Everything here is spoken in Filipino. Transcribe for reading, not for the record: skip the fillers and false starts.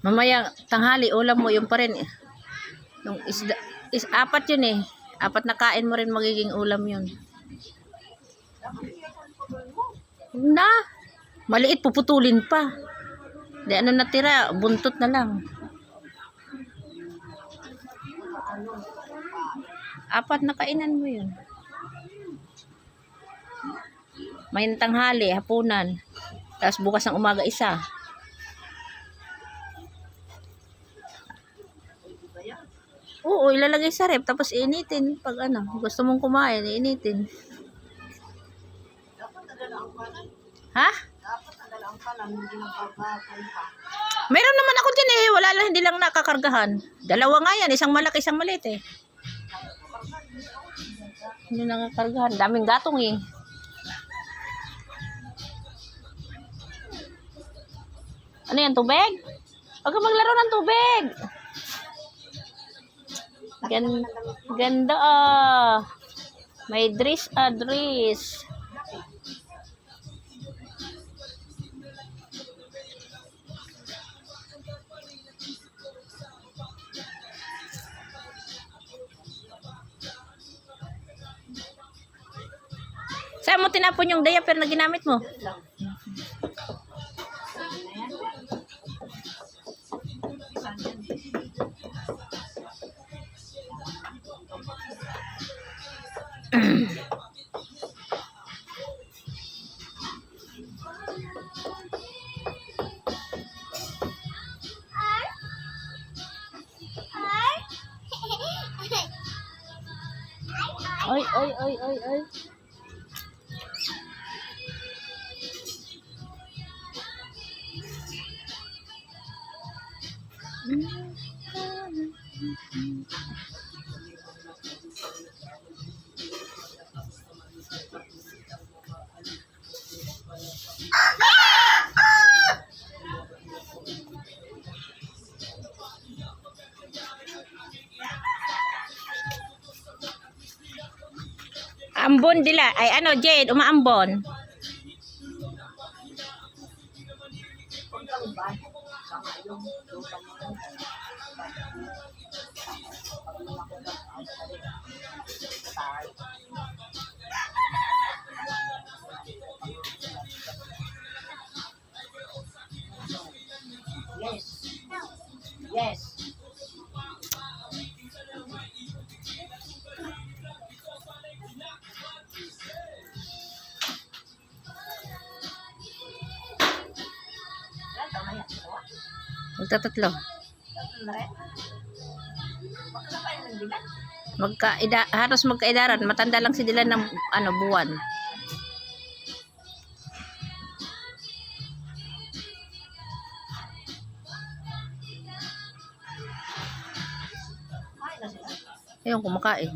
Mamaya tanghali, ulam mo yung pa rin. Yung isda, apat yun eh. Apat na kain mo rin magiging ulam yun. Na, maliit puputulin pa. Di ano natira, buntot na lang. Apat na kainan mo yun. May tanghali, hapunan. Tapos bukas ng umaga isa. Oo, ilalagay sa rep tapos iinitin pag ano, gusto mong kumain, iinitin. Ha? Meron naman ako dyan eh, wala lang, hindi lang nakakargahan. Dalawa nga yan, isang malaki, isang maliit eh. Hindi nakakargahan, daming gatong eh. Ano yan, tubig? Huwag ka maglaro ng tubig. Ganda ah. May dress dress. Saan mo tinapon yung diaper na ginamit mo? Ay. Ambon dila. Ay ano, Jade, umaambon. Yes. Magtatatlo. Halos magkaidaran. Matanda lang si Dylan ng ano, buwan. Ayun, kumakain.